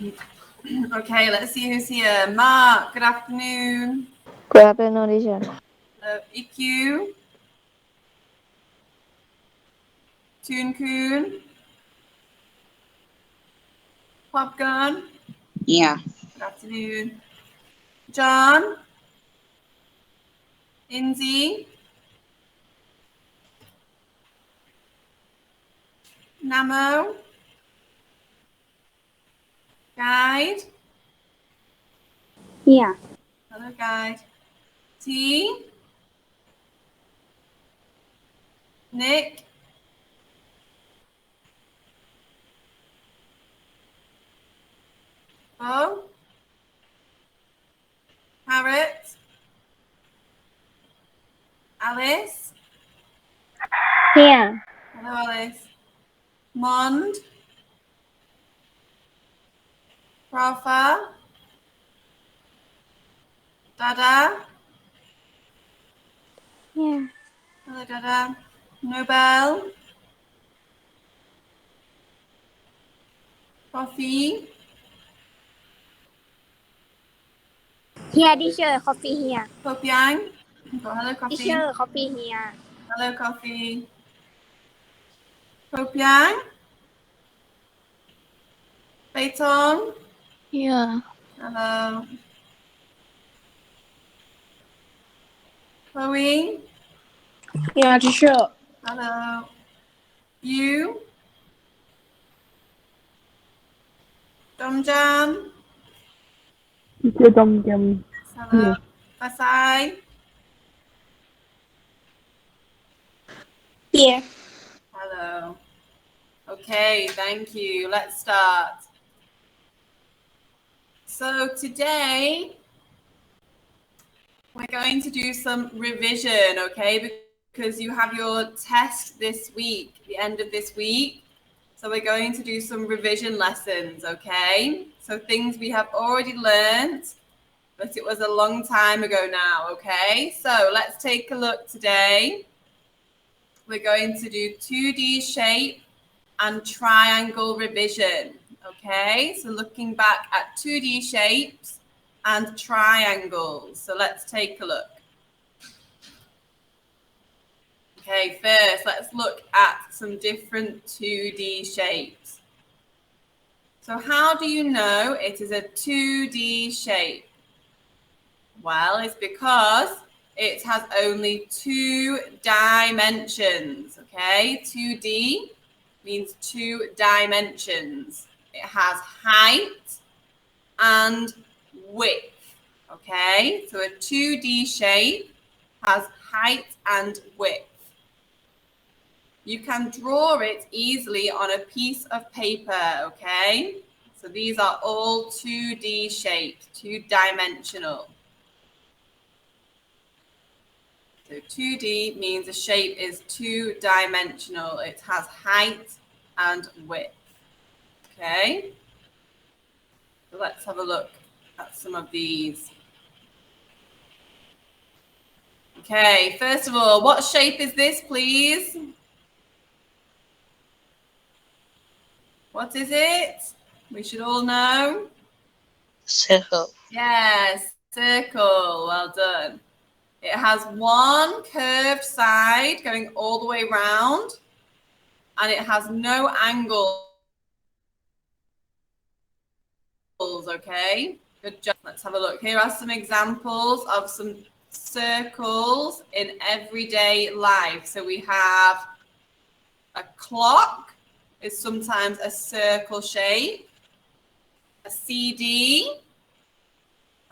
Okay, let's see who's here. Mark, good afternoon. Good afternoon, teacher. Hello, EQ. Toon Koon. Popgun. Yeah. Good afternoon. John. Inzi. Namo. Guide. Here. Hello, Guide. T. Nick. Bo. Harriet. Alice. Here. Hello, Alice. Mond. Rafa. Dada. Here. Hello, Dada. Nobel. Coffee. Here, teacher. Coffee here. Kopiang. Oh, hello, Coffee. Teacher, coffee here. Hello, Coffee. Kopiang. Beitong. Yeah. Hello. Chloe. Yeah, teacher. Hello. You. Domjam. Teacher Dom. Hello. Fasai. Here. Hello. Okay, thank you. Let's start. So today we're going to do some revision, okay? Because you have your test this week, the end of this week. So we're going to do some revision lessons, okay? So things we have already learned, but it was a long time ago now, okay? So let's take a look today. We're going to do 2D shape and triangle revision, okay? So looking back at 2D shapes and triangles. So let's take a look. Okay, first let's look at some different 2D shapes. So how do you know it is a 2D shape? Well, it's because it has only 2 dimensions, okay? 2D means 2 dimensions. It has height and width, okay? So a 2D shape has height and width. You can draw it easily on a piece of paper, okay? So these are all 2D shapes, 2-dimensional. So 2D means a shape is 2-dimensional. It has height and width, okay? So let's have a look at some of these. Okay, first of all, what shape is this, please? What is it? We should all know. Circle. Yes, circle. Well done. It has one curved side going all the way round, and it has no angles, okay? Good job. Let's have a look. Here are some examples of some circles in everyday life. So we have a clock is sometimes a circle shape, a CD,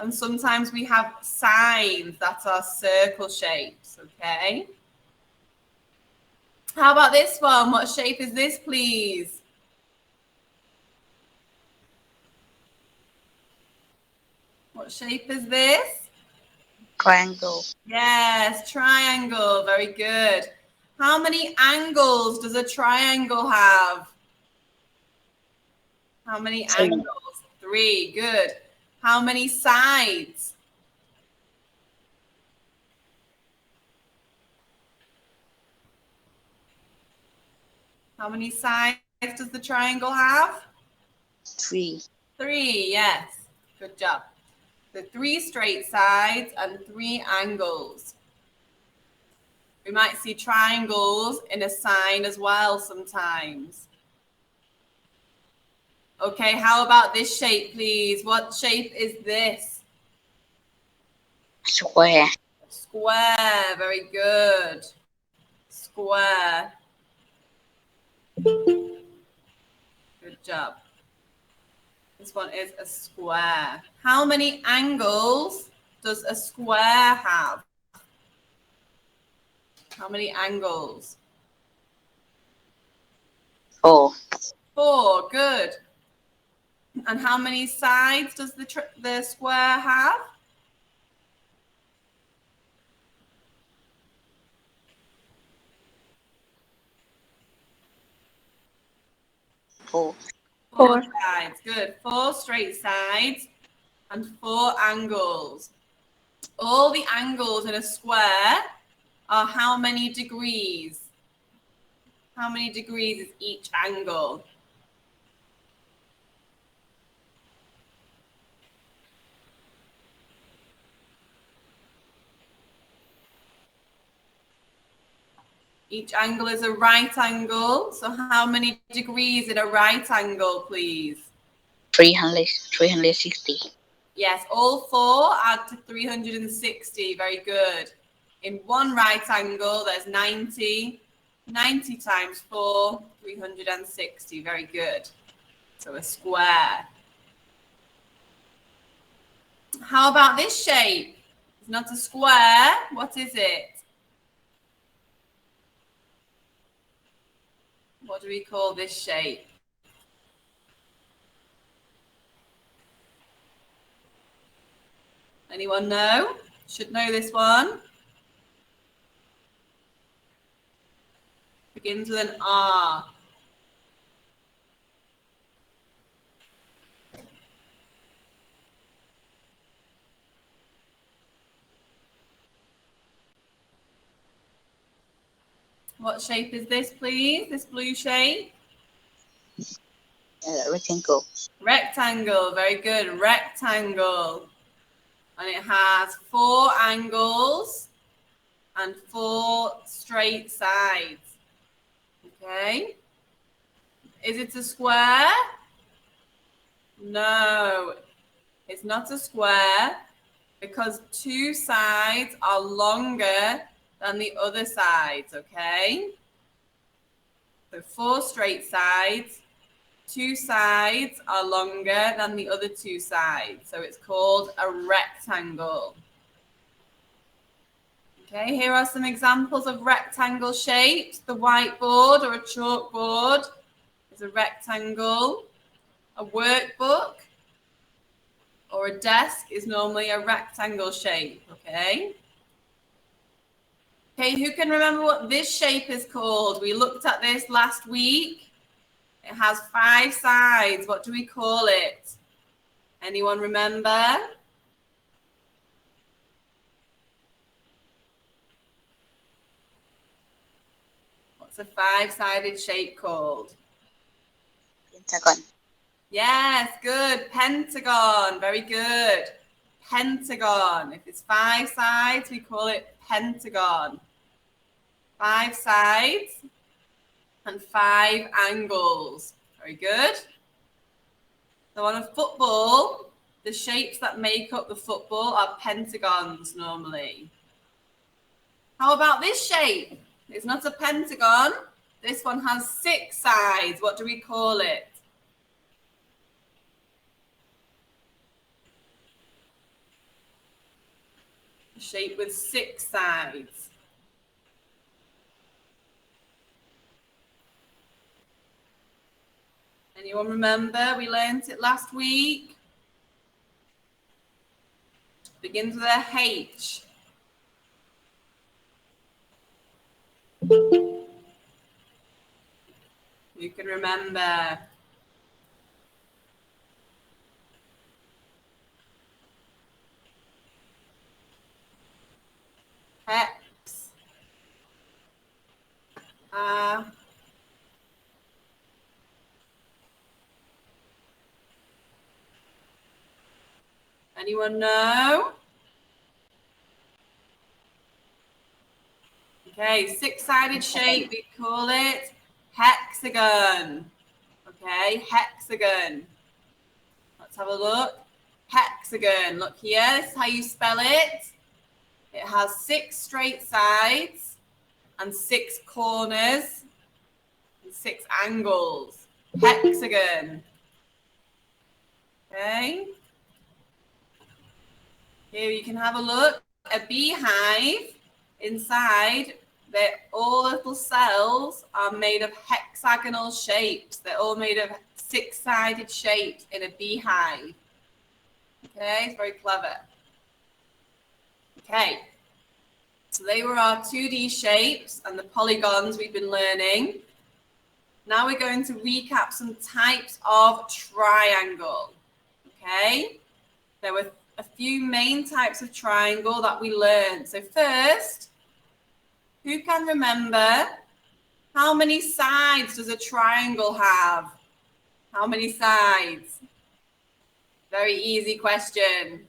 and sometimes we have signs that are circle shapes, okay? How about this one? What shape is this, please? What shape is this? Triangle. Yes, triangle. Very good. How many angles does a triangle have? How many 3. angles? 3. Good. How many sides? How many sides does the triangle have? 3. 3, yes. Good job. So 3 straight sides and 3 angles. We might see triangles in a sign as well sometimes. Okay, how about this shape, please? What shape is this? Square. Square, very good. Square. Good job. This one is a square. How many angles does a square have? How many angles? 4. 4, good. And how many sides does the square have? 4. 4 sides, good. 4 straight sides and 4 angles. All the angles in a square are how many degrees? How many degrees is each angle? Each angle is a right angle. So how many degrees in a right angle, please? 360. Yes, all 4 add to 360. Very good. In one right angle, there's 90. 90 times 4, 360. Very good. So a square. How about this shape? It's not a square. What is it? What do we call this shape? Anyone know? Should know this one. Begins with an R. What shape is this, please? This blue shape? Rectangle. Rectangle. Very good. Rectangle. And it has 4 angles and 4 straight sides. Okay. Is it a square? No, it's not a square because 2 sides are longer than the other sides, okay? So 4 straight sides, 2 sides are longer than the other 2 sides. So it's called a rectangle. Okay, here are some examples of rectangle shapes. The whiteboard or a chalkboard is a rectangle. A workbook or a desk is normally a rectangle shape, okay? Okay, who can remember what this shape is called? We looked at this last week. It has 5 sides. What do we call it? Anyone remember? What's a 5-sided shape called? Pentagon. Yes, good. Pentagon. Very good. Pentagon. If it's 5 sides, we call it pentagon. 5 sides and 5 angles. Very good. So on a football, the shapes that make up the football are pentagons normally. How about this shape? It's not a pentagon. This one has 6 sides. What do we call it? A shape with 6 sides. Anyone remember? We learnt it last week. Begins with a H. You can remember. Hex. Anyone know? Okay, six-sided shape, we call it hexagon. Okay, hexagon. Let's have a look. Hexagon. Look here, this is how you spell it. It has 6 straight sides and 6 corners and 6 angles. Hexagon. Okay. Here you can have a look. A beehive, inside, all little cells are made of hexagonal shapes. They're all made of 6-sided shapes in a beehive. Okay, it's very clever. Okay, so they were our 2D shapes and the polygons we've been learning. Now we're going to recap some types of triangle. Okay, there were a few main types of triangle that we learned. So first, who can remember how many sides does a triangle have? How many sides? Very easy question.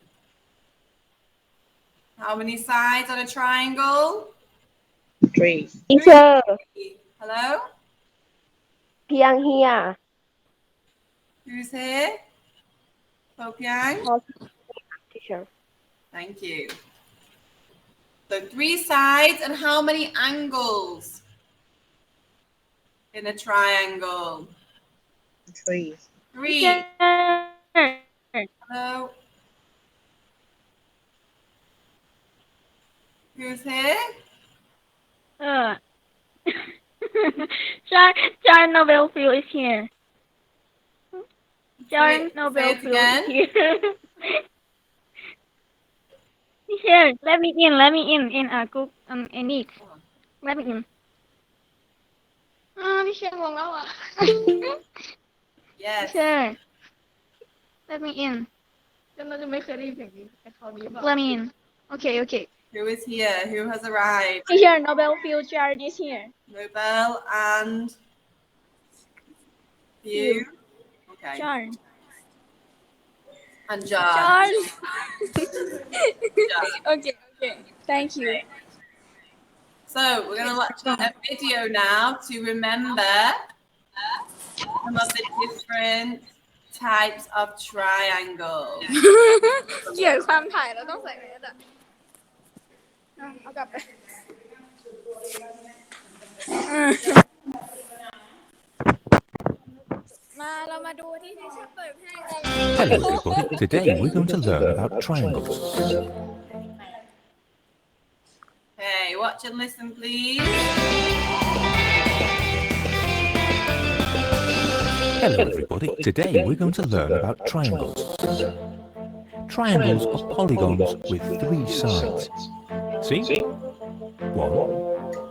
How many sides on a triangle? 3 Teacher Hello? เพียง here Who's here? Popiang? Teacher Thank you. So 3 sides and how many angles in a triangle? 3 3. Hello? Who's here? John Nobelfield is here. John Say it Nobelfield again. is here. Here, let me in Google Enid. Let me in. พี่เชียงงงแล้วอ่ะ Yes. Sure. Let me in. เราจะไม่เคยได้ยินเสียงนี้แต่เขานี้บอก Let me in. Okay. Who is here? Who has arrived? Here, Nobelfield Jared is here. Nobel and you. Okay. John. And John. John. John. Okay. Thank you. So we're going to watch a video now to remember some of the different types of triangle. เกลียดความถ่ายแล้วต้องใส่แมสอ่ะเอากลับไปมาเรามาดูที่ที่ฉันเปิดให้กัน Hello everybody, today we're going to learn about triangles. Okay, watch and listen please. Hello everybody, today we're going to learn about triangles. Triangles are polygons with 3 sides. See? 1,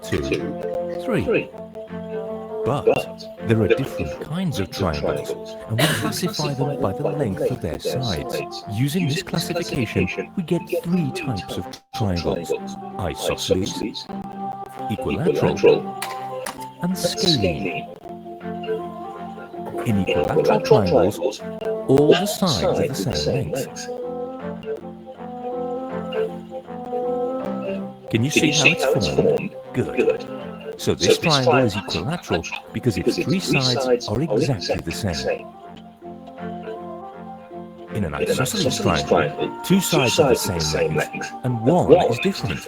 2, 3. But there are different kinds of triangles, and we classify them by the length of their sides. Using this classification, we get 3 types of triangles: isosceles, equilateral, and scalene. In equilateral triangles, all the sides are the same length. Can you see how it's formed? Good. So this triangle is equilateral because its 3 sides are exactly the same. In an isosceles triangle, 2 sides are the same length and 1 is different.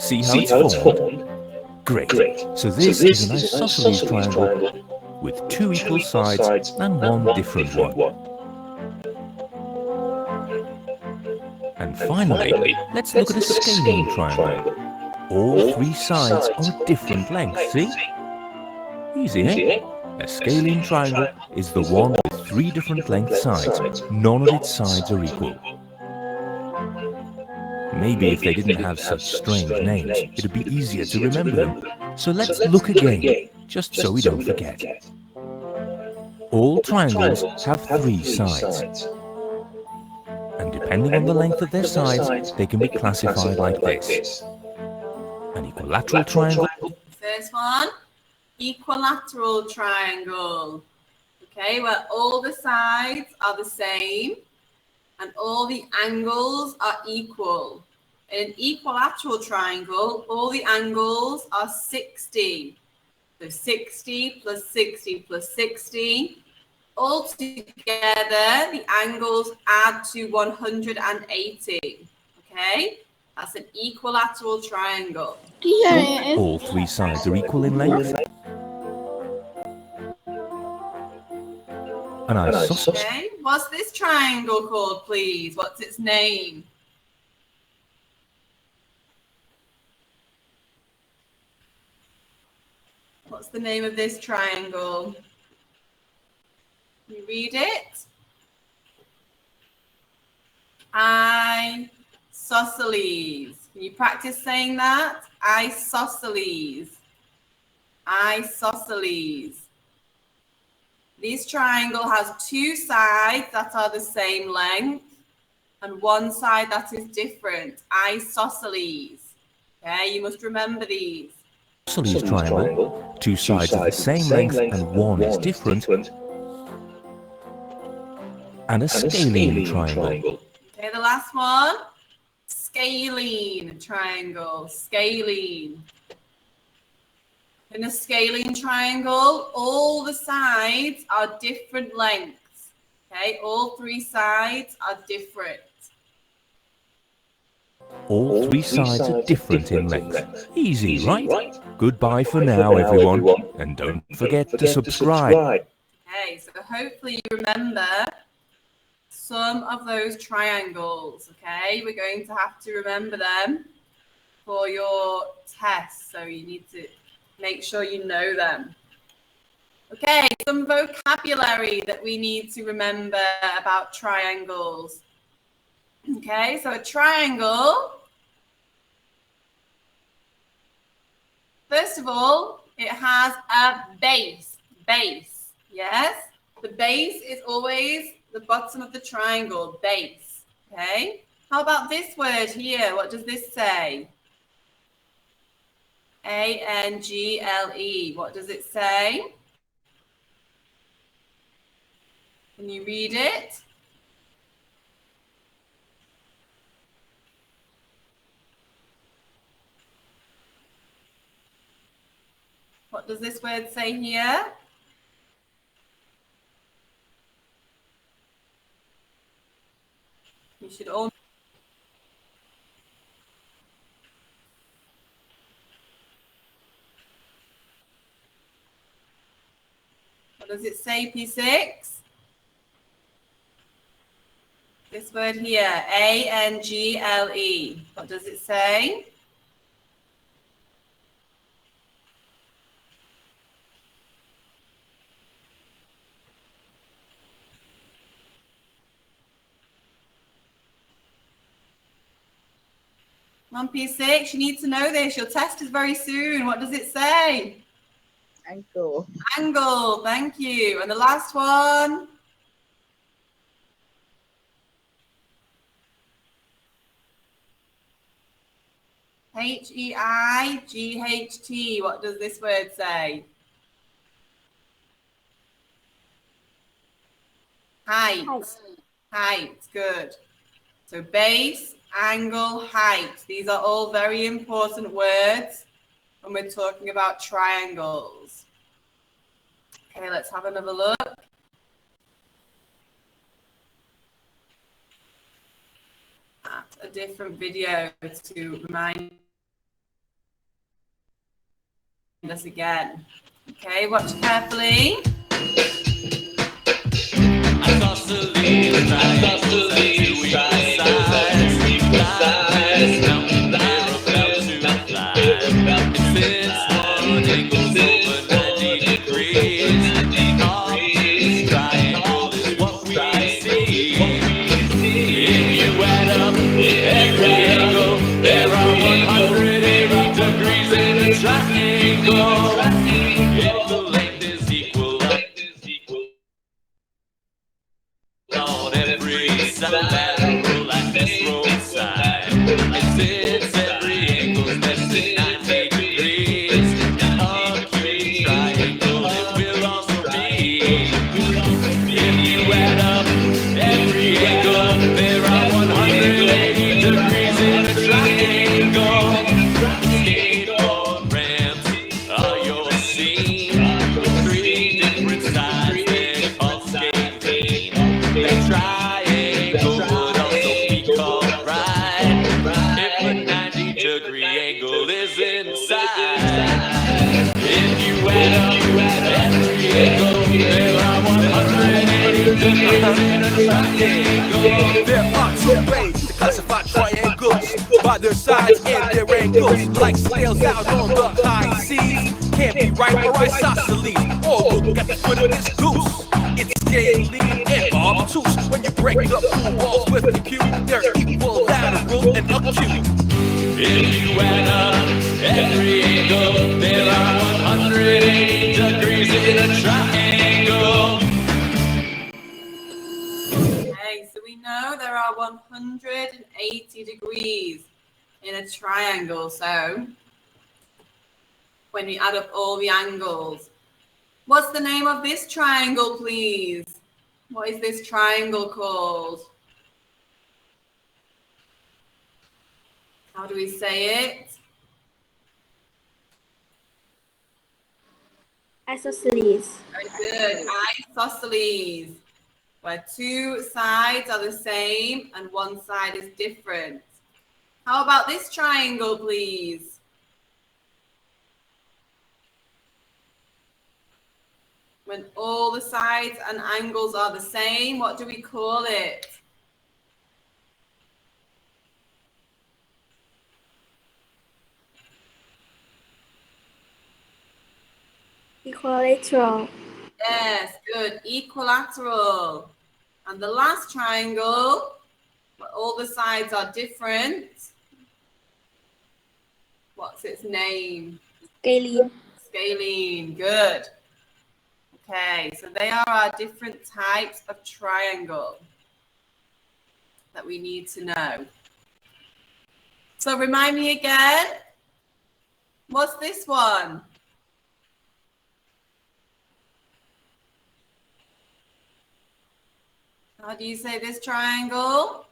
See how it's formed? Great. So this is an isosceles triangle with 2 equal sides and 1 different one. And finally, let's look at a scalene triangle. All 3 sides are a different length, see? Easy, eh? A scalene triangle is the one with 3 different length sides. None of its sides are equal. Maybe if they didn't have such strange names, it'd be easier to remember them. So let's look again, just so we don't forget. All triangles have 3 sides. And depending on the length of their sides, they can be classified like this. An equilateral triangle. First one, equilateral triangle. Okay, where all the sides are the same and all the angles are equal. In an equilateral triangle, all the angles are 60. So 60 plus 60 plus 60. All together, the angles add to 180. Okay, that's an equilateral triangle. All three sides are equal in length. An isosceles. Okay, what's this triangle called, please? What's its name? What's the name of this triangle? Can you read it? Isosceles. Can you practice saying that? Isosceles. Isosceles. This triangle has two sides that are the same length and one side that is different. Isosceles. Okay, you must remember these. Isosceles triangle. Two sides are the same length and one is different. And a scalene triangle. Okay, the last one. Scalene triangle. Scalene. In a scalene triangle, all the sides are different lengths. Okay, all three sides are different. All three sides are different in length. Easy, right? Goodbye for now, everyone. And don't forget to subscribe. Okay, so hopefully you remember some of those triangles. Okay, we're going to have to remember them for your test. So you need to make sure you know them. Okay, some vocabulary that we need to remember about triangles. Okay, so a triangle, first of all, it has a base, yes? The base is always the bottom of the triangle, base, okay? How about this word here? What does this say? A-N-G-L-E. What does it say? Can you read it? What does this word say here? You should all. What does it say, P6? This word here, A-N-G-L-E. What does it say? Come on, P6, you need to know this. Your test is very soon. What does it say? Angle. Angle, thank you. And the last one? H-E-I-G-H-T. What does this word say? Height. Height, good. So base, angle, height. These are all very important words when we're talking about triangles. Okay, let's have another look. At a different video to remind us again. Okay, watch carefully. triangle would also be called right if a 90-degree angle is inside. If you add up every angle, there are 180 degrees in a triangle. There are two ways to classify triangles by their sides and their angles. Like scales out on the high seas, can't be right or isosceles. Or look at the foot of this goose. It's scaly and obtuse. When you break up two walls with a cube, they're equilateral and acute. If you add up every angle, there are 180 degrees in a triangle. Okay, so we know there are 180 degrees in a triangle. So when we add up all the angles, what's the name of this triangle, please? What is this triangle called? How do we say it? isosceles Very good. Isosceles, where two sides are the same and one side is different. How about this triangle, please? When all the sides and angles are the same, what do we call it? equilateral Yes, good. Equilateral. And the last triangle, where all the sides are different. What's its name? scalene Scalene. Good. Okay, so they are our different types of triangle that we need to know. So remind me again, what's this one? How do you say this triangle?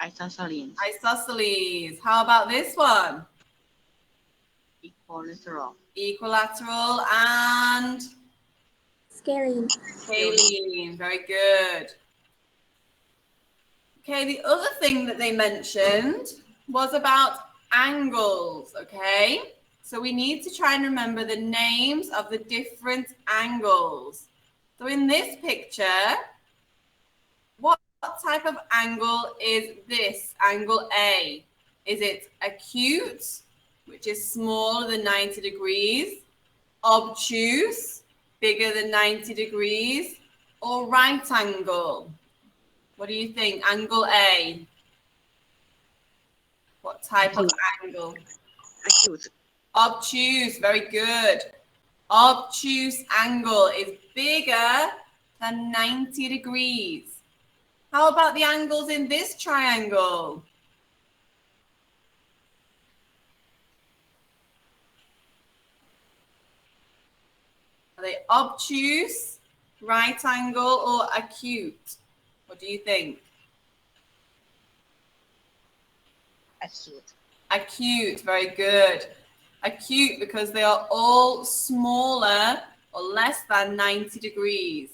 Isosceles. Isosceles. How about this one? Equilateral. Equilateral and scalene scalene. Very good. Okay, the other thing that they mentioned was about angles, okay? So we need to try and remember the names of the different angles. So in this picture, what type of angle is this? Angle A. Is it acute, which is smaller than 90 degrees, obtuse, bigger than 90 degrees, or right angle? What do you think? Angle A. What type of angle? Acute. Obtuse, very good. Obtuse angle is bigger than 90 degrees. How about the angles in this triangle? Are they obtuse, right angle, or acute? What do you think? Acute. Acute, very good. Acute because they are all smaller or less than 90 degrees.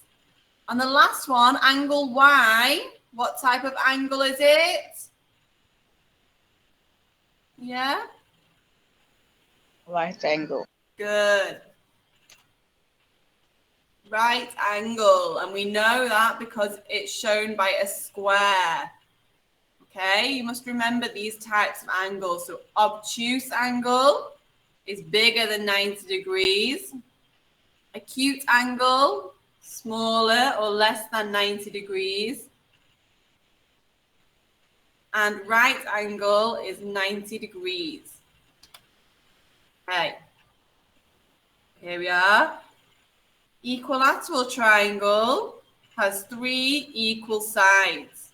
And the last one, angle Y, what type of angle is it? Yeah? Right angle. Good. Right angle, and we know that because it's shown by a square. Okay, you must remember these types of angles. So obtuse angle is bigger than 90 degrees. Acute angle, smaller or less than 90 degrees. And right angle is 90 degrees. Okay, here we are. Equilateral triangle has 3 equal sides.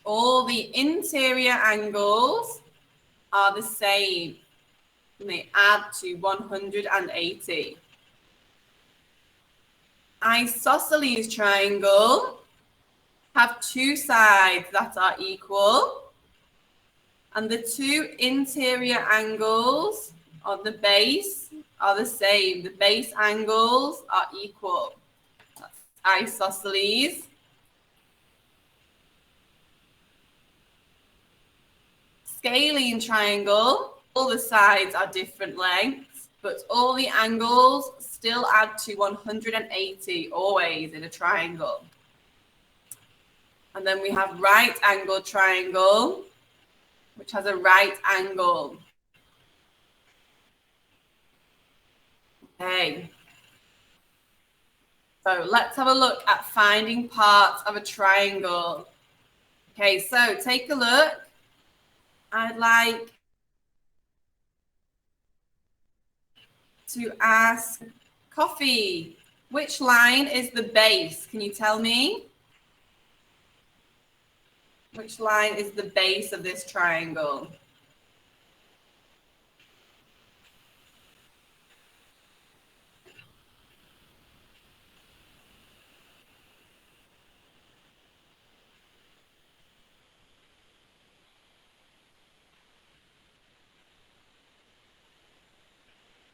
All the interior angles are the same, and they add to 180. Isosceles triangle have 2 sides that are equal, and the 2 interior angles on the base are the same. The base angles are equal. That's isosceles. Scalene triangle, all the sides are different lengths, but all the angles still add to 180, always in a triangle. And then we have right angle triangle, which has a right angle. Okay. So let's have a look at finding parts of a triangle. Okay, so take a look. I'd like to ask Coffee, which line is the base? Can you tell me? Which line is the base of this triangle?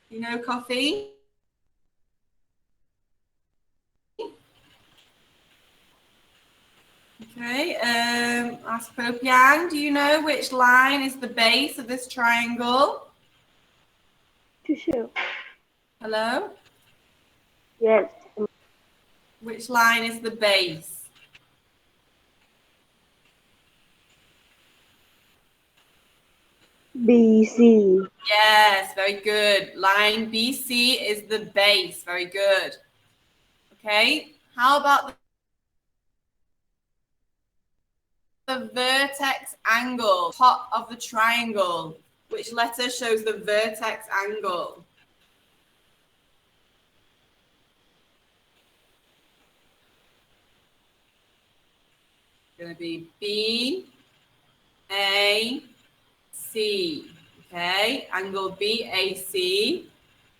You know, Coffee? Okay, ask Popiang, do you know which line is the base of this triangle? Teacher. Hello? Yes. Which line is the base? BC. Yes, very good. Line BC is the base. Very good. Okay, how about the vertex angle, top of the triangle? Which letter shows the vertex angle? It's going to be B, A, C. Okay, angle BAC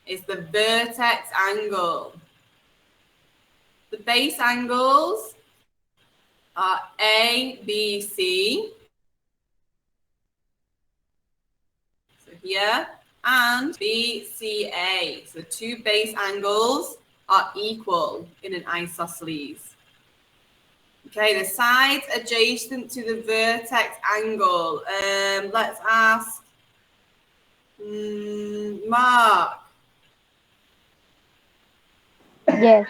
is the vertex angle. The base angles are ABC, so here, and BCA. So two base angles are equal in an isosceles. Okay, the sides adjacent to the vertex angle. Let's ask Mark. Yes.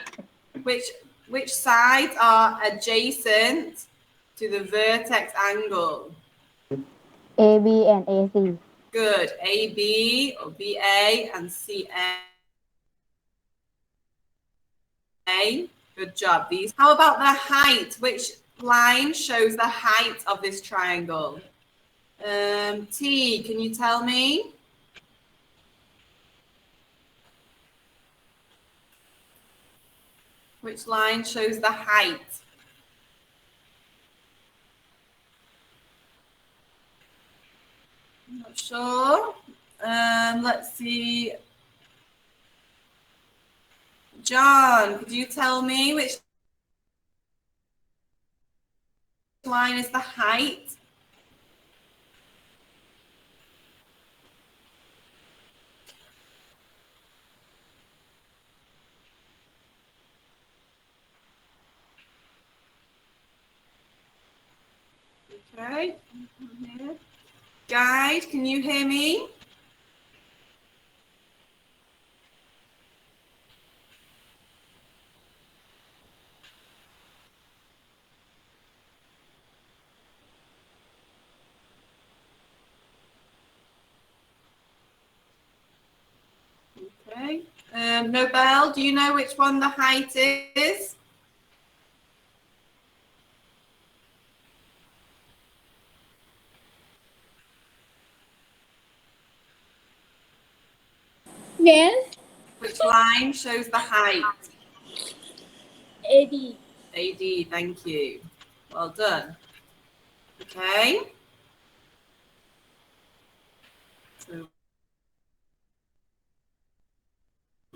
Which sides are adjacent to the vertex angle? AB and AC. Good. AB or BA and CA. Good job. These. How about the height? Which line shows the height of this triangle? T, can you tell me? Which line shows the height? I'm not sure. Let's see. John, could you tell me which line is the height? Okay. Guide, can you hear me? Okay. Nobel, do you know which one the height is? Yes. Which line shows the height? AD. AD, thank you. Well done. Okay. So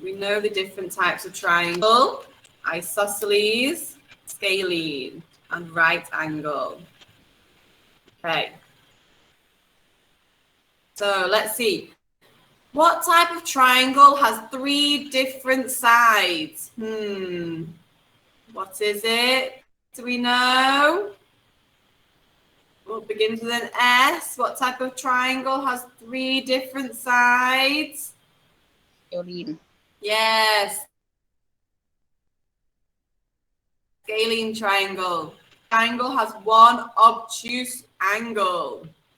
we know the different types of triangle: isosceles, scalene, and right angle. Okay. So let's see. What type of triangle has three different sides? What is it? Do we know? Well, it begins with an S. What type of triangle has 3 different sides? เอลลีน Yes. Scalene triangle. Triangle has 1 obtuse angle.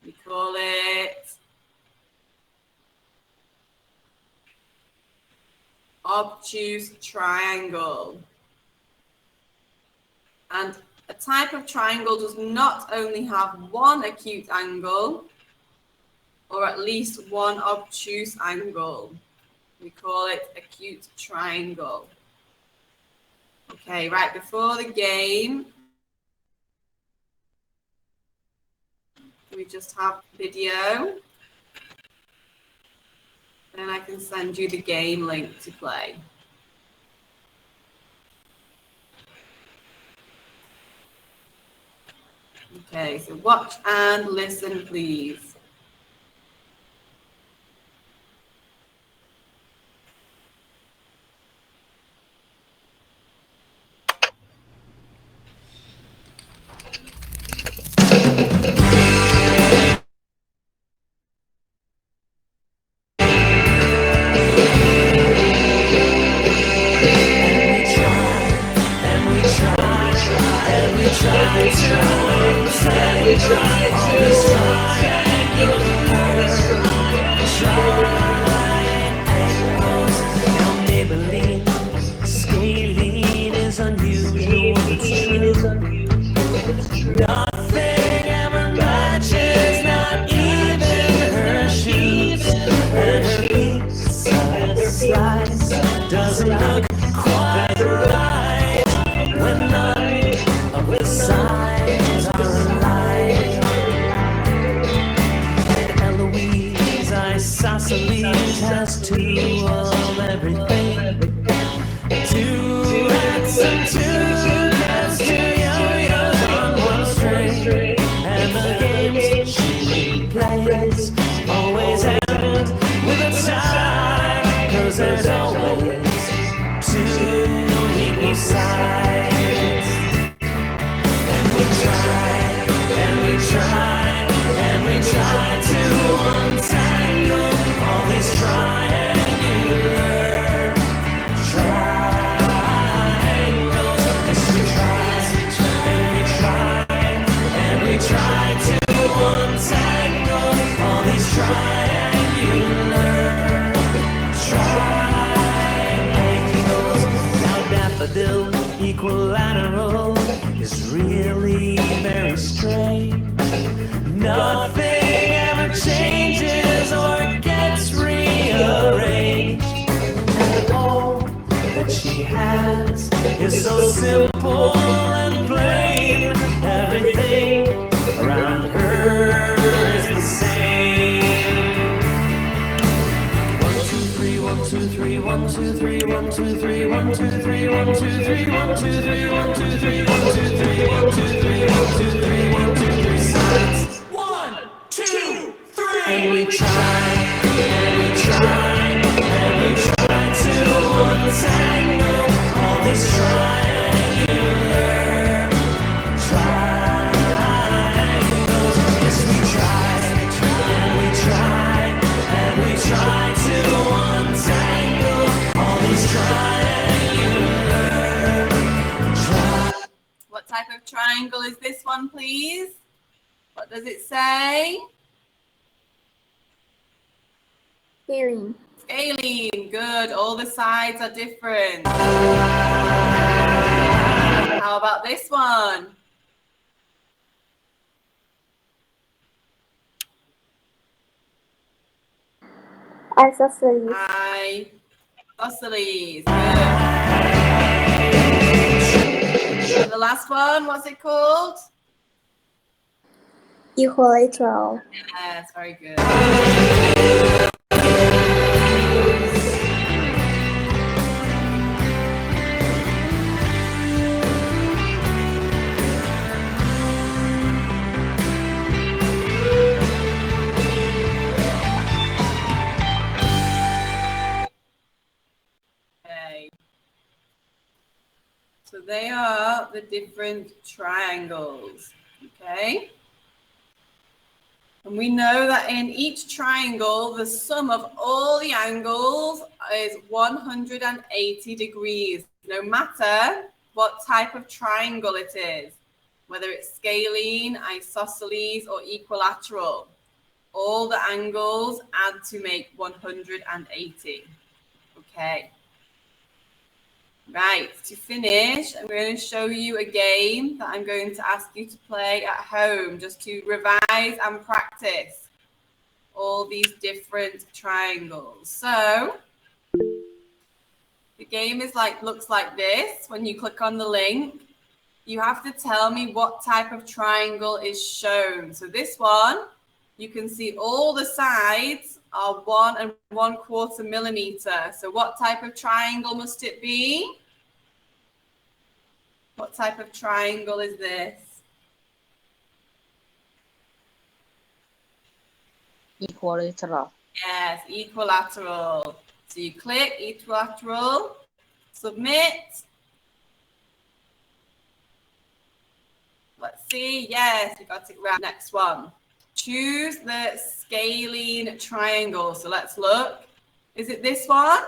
We call it obtuse triangle. And a type of triangle does not only have 1 acute angle, or at least 1 obtuse angle. We call it acute triangle. Okay, right before the game, we just have video. Then I can send you the game link to play. Okay, so watch and listen, please. Scalene is unusual, it's true. Nothing ever matches, not even her shoes. And her pizza slice doesn't look quite right when none of the sides are alike. Eloise isosceles has 2 of everything. 2 hats and 2 cats, 2 yo-yos on 1 string. And the games she plays always end with a tie, 'cause there's always 2 equal sides. And we try, and we try, and we try to untangle all these triangular try to untangle all these triangular triangles. Now daffodil equilateral is really very strange. Nothing ever changes or gets rearranged. And all that she has is so simple and plain. Everything around her is the same. 1, 2, 3, 1, 2, 3, 1, 2, 3, 1, 2, 3, 1, 2, 3, 1, 2, 3, 1, 2, 3, 1, 2, 3, 1, 2, 3, 1, 2, 3, 1, 2, 3, 1, 2, 3 sides. 1, 2, 3. And we try, and we try, and we try to untangle all these triangular triangles. Yes, we try, and we try, and we try to untangle all these triangular triangles. What type of triangle is this one, please? What does it say? Scalene. Scalene. Good. All the sides are different. How about this one? Isosceles. Isosceles. Good. And the last one, what's it called? Equilateral. Yes, very good. Okay. So they are about the different triangles? Okay. And we know that in each triangle, the sum of all the angles is 180 degrees, no matter what type of triangle it is, whether it's scalene, isosceles, or equilateral. All the angles add to make 180. Okay. Right, to finish, I'm going to show you a game that I'm going to ask you to play at home just to revise and practice all these different triangles. So, the game is looks like this. When you click on the link, you have to tell me what type of triangle is shown. So this one, you can see all the sides are 1 1/4 millimeter. So what type of triangle must it be? What type of triangle is this? equilateral. Yes, equilateral. So you click equilateral, submit. Let's see. Yes, we got it right. Next one. Choose the scalene triangle. So let's look. Is it this one?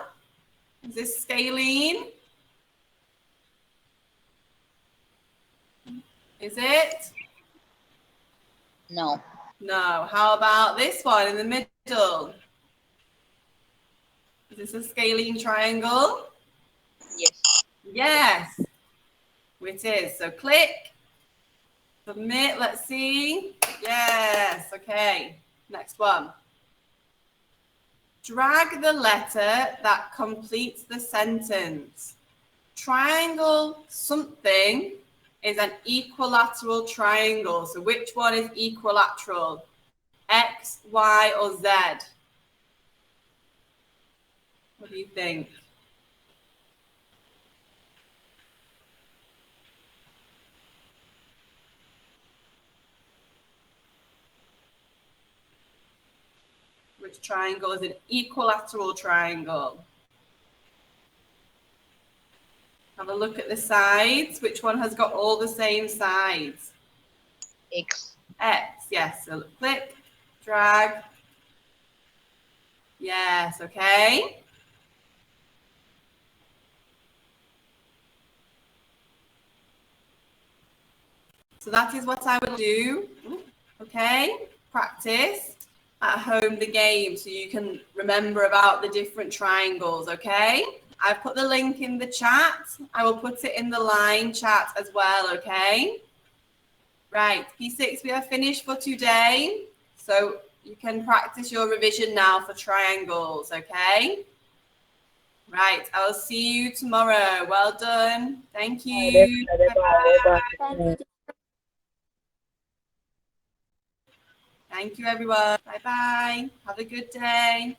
Is this scalene? Is it? No. No. How about this one in the middle? Is this a scalene triangle? Yes. Yes, it is. So click, submit, let's see. Yes, okay. Next one. Drag the letter that completes the sentence. Triangle something is an equilateral triangle. So which one is equilateral? X, Y, or Z? What do you think? Which triangle is an equilateral triangle? Have a look at the sides. Which one has got all the same sides? X. X, yes. So click, drag. Yes, okay. So that is what I will do. Okay, practice at home the game so you can remember about the different triangles, okay? I've put the link in the chat. I will put it in the line chat as well, okay? Right, P6, we are finished for today. So you can practice your revision now for triangles, okay? Right, I'll see you tomorrow. Well done. Thank you. Bye-bye. Thank you, everyone. Bye-bye. Have a good day.